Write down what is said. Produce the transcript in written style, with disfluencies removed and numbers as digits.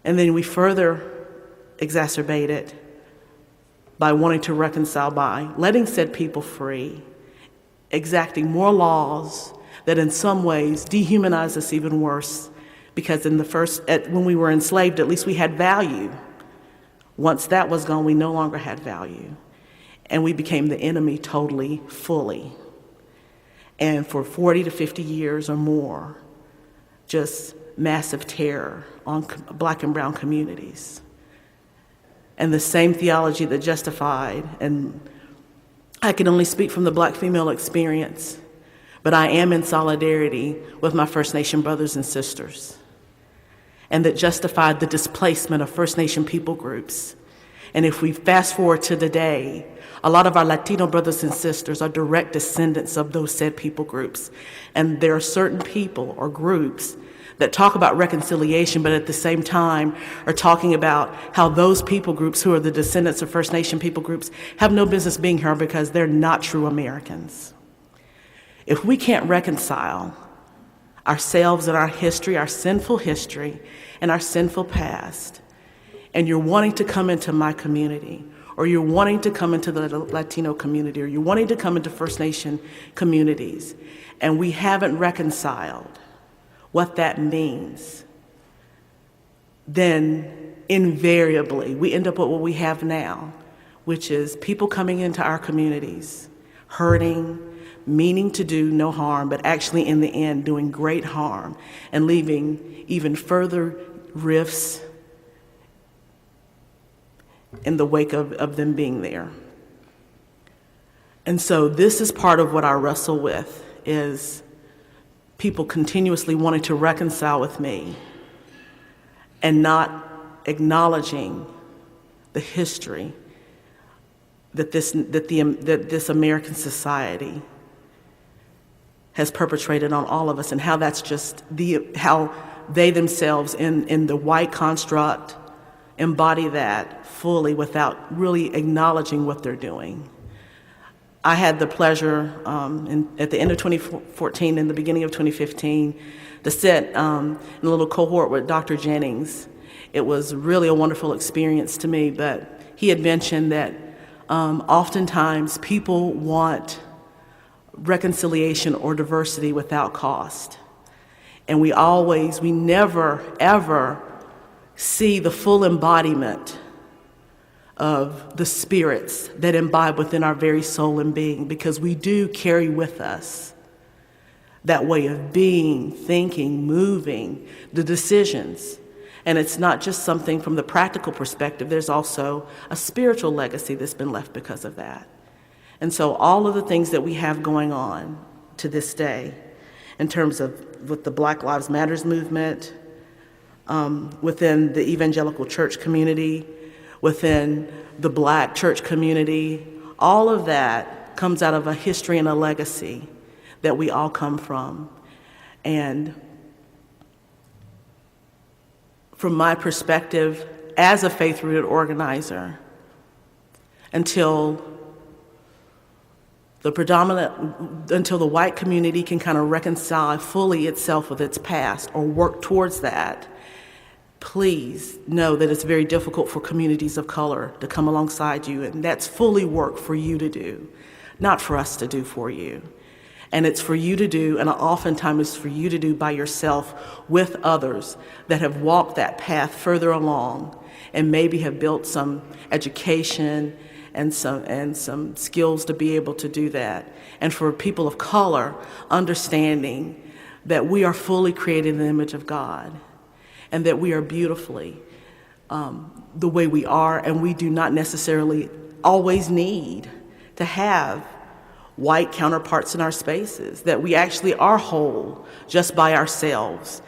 And then we further exacerbate it by wanting to reconcile by letting said people free, exacting more laws that in some ways dehumanize us even worse, because when we were enslaved, at least we had value. Once that was gone, we no longer had value. And we became the enemy totally, fully. And for 40 to 50 years or more, just massive terror on Black and brown communities. And the same theology that justified, and I can only speak from the Black female experience, but I am in solidarity with my First Nation brothers and sisters, and that justified the displacement of First Nation people groups. And if we fast forward to today, a lot of our Latino brothers and sisters are direct descendants of those said people groups. And there are certain people or groups that talk about reconciliation, but at the same time are talking about how those people groups who are the descendants of First Nation people groups have no business being here because they're not true Americans. If we can't reconcile ourselves and our history, our sinful history, and our sinful past, and you're wanting to come into my community, or you're wanting to come into the Latino community, or you're wanting to come into First Nation communities, and we haven't reconciled what that means, then invariably we end up with what we have now, which is people coming into our communities, hurting, meaning to do no harm, but actually in the end doing great harm and leaving even further rifts in the wake of them being there. And so this is part of what I wrestle with, is people continuously wanting to reconcile with me and not acknowledging the history that this American society has perpetrated on all of us, and how that's just how they themselves in the white construct embody that fully without really acknowledging what they're doing. I had the pleasure at the end of 2014 and the beginning of 2015 to sit in a little cohort with Dr. Jennings. It was really a wonderful experience to me, but he had mentioned that oftentimes people want reconciliation or diversity without cost. And we never, ever see the full embodiment of the spirits that imbibe within our very soul and being, because we do carry with us that way of being, thinking, moving, the decisions. And it's not just something from the practical perspective, there's also a spiritual legacy that's been left because of that. And so all of the things that we have going on to this day, in terms of with the Black Lives Matters movement, within the evangelical church community, within the Black church community, all of that comes out of a history and a legacy that we all come from. And from my perspective as a faith-rooted organizer, until the white community can kind of reconcile fully itself with its past or work towards that, please know that it's very difficult for communities of color to come alongside you, and that's fully work for you to do, not for us to do for you. And it's for you to do, and oftentimes it's for you to do by yourself with others that have walked that path further along and maybe have built some education and some skills to be able to do that. And for people of color, understanding that we are fully created in the image of God, and that we are beautifully the way we are, and we do not necessarily always need to have white counterparts in our spaces, that we actually are whole just by ourselves.